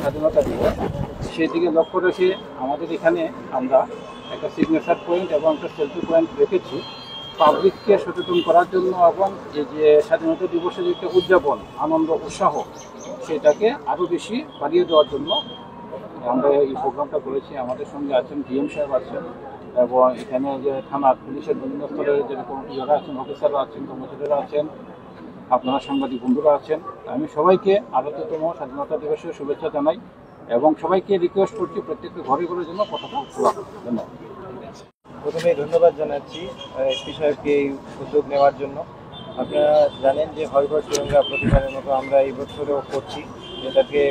স্বাধীনতা দিবস সেই দিকে লক্ষ্য রেখে আমাদের এখানে আমরা একটা সিগনেচার পয়েন্ট এবং একটা সেলফি পয়েন্ট রেখেছি পাবলিককে সচেতন করার জন্য এবং এই যে স্বাধীনতা দিবসের যে একটা উদযাপন আনন্দ উৎসাহ সেটাকে আরও বেশি বাড়িয়ে দেওয়ার জন্য আমরা এই প্রোগ্রামটা করেছি। আমাদের সঙ্গে আছেন ডিএম সাহেব আছেন এবং এখানে যে থানার পুলিশের বিভিন্ন স্তরের যে কমিটি যারা আছেন অফিসাররা আছেন কর্মচারীরা আছেন আপনারা সাংবাদিক বন্ধুরা আছেন। আমি সবাইকে 38তম স্বাধীনতা দিবসের শুভেচ্ছা জানাই এবং সবাইকে রিকোয়েস্ট করছি প্রত্যেকটা ঘরে ঘরের জন্য কথাটা খোলা। ধন্যবাদ। প্রথমে ধন্যবাদ জানাচ্ছি এসপি সাহেবকে এই উদ্যোগ নেওয়ার জন্য। আপনারা জানেন যে হরঘর তিরঙ্গা প্রতিবারের মতো আমরা এই বছরেও করছি, যেটাকে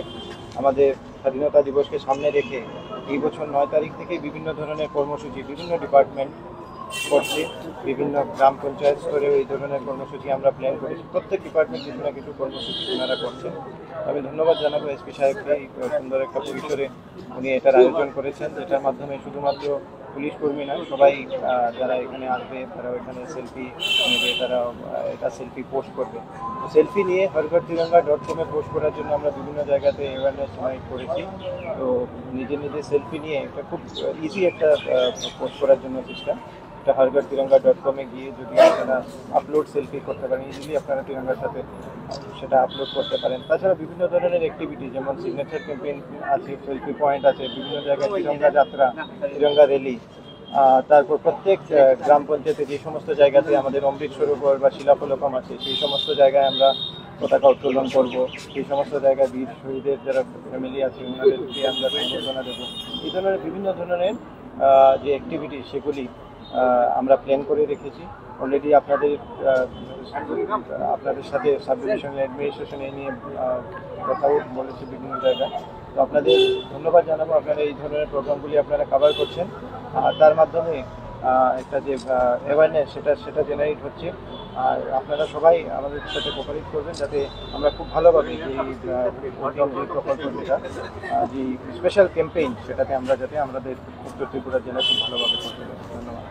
আমাদের স্বাধীনতা দিবসকে সামনে রেখে এই বছর 9 তারিখ থেকে বিভিন্ন ধরনের কর্মসূচি বিভিন্ন ডিপার্টমেন্ট করছে, বিভিন্ন গ্রাম পঞ্চায়েত স্তরেও এই ধরনের কর্মসূচি আমরা প্ল্যান করেছি। প্রত্যেক ডিপার্টমেন্ট কিছু না কিছু কর্মসূচি ওনারা করছেন। আমি ধন্যবাদ জানাবো এসপি সাহেবকে এই সুন্দর একটা পরিসরে উনি এটার আয়োজন করেছেন, যেটার মাধ্যমে শুধুমাত্র পুলিশ কর্মী নয়, সবাই যারা এখানে আসবে তারা এখানে সেলফি নেবে, তারা এটা সেলফি পোস্ট করবে। সেলফি নিয়ে হরঘরতিরঙ্গা.com-এ পোস্ট করার জন্য আমরা বিভিন্ন জায়গাতে অ্যাওয়ারনেস করেছি। তো নিজে নিজে সেলফি নিয়ে এটা খুব ইজি একটা পোস্ট করার জন্য সিস্টেম। এটা হরঘরতিরঙ্গা.com-এ গিয়ে যদি আপনারা আপলোড সেলফি করতে পারেন, ইজিলি আপনারা তিরঙ্গার সাথে সেটা আপলোড করতে পারেন। তাছাড়া বিভিন্ন ধরনের অ্যাক্টিভিটি যেমন সিগনেচার ক্যাম্পেইন আছে, সেলফি পয়েন্ট আছে, বিভিন্ন জায়গায় তিরঙ্গা যাত্রা, তিরঙ্গা র্যালি, তারপর প্রত্যেক গ্রাম পঞ্চায়েতে যে সমস্ত জায়গাতে আমাদের অমৃত সরোবর বা শিলাফলকম আছে সেই সমস্ত জায়গায় আমরা পতাকা উত্তোলন করব। সেই সমস্ত জায়গায় বীর শহীদের যারা ফ্যামিলি আছে ওনাদেরকে আমরা সম্বর্ধনা দেবো। এই ধরনের বিভিন্ন ধরনের যে অ্যাক্টিভিটি সেগুলি আমরা প্ল্যান করে রেখেছি। অলরেডি আপনাদের সাথে সাব ডিভিশন অ্যাডমিনিস্ট্রেশন এই নিয়ে কথাও বলেছে বিভিন্ন জায়গায়। তো আপনাদের ধন্যবাদ জানাবো, আপনারা এই ধরনের প্রোগ্রামগুলি আপনারা কভার করছেন। আর তার মাধ্যমে একটা যে অ্যাওয়ারনেস সেটা জেনারেট হচ্ছে। আর আপনারা সবাই আমাদের সাথে কোঅপারেট করবেন যাতে আমরা খুব ভালোভাবে এই প্রকল্প যেটা যে স্পেশাল ক্যাম্পেইন সেটাতে আমরা যাতে আমাদের উত্তর ত্রিপুরা জেলা খুব ভালোভাবে করতে পারি। ধন্যবাদ।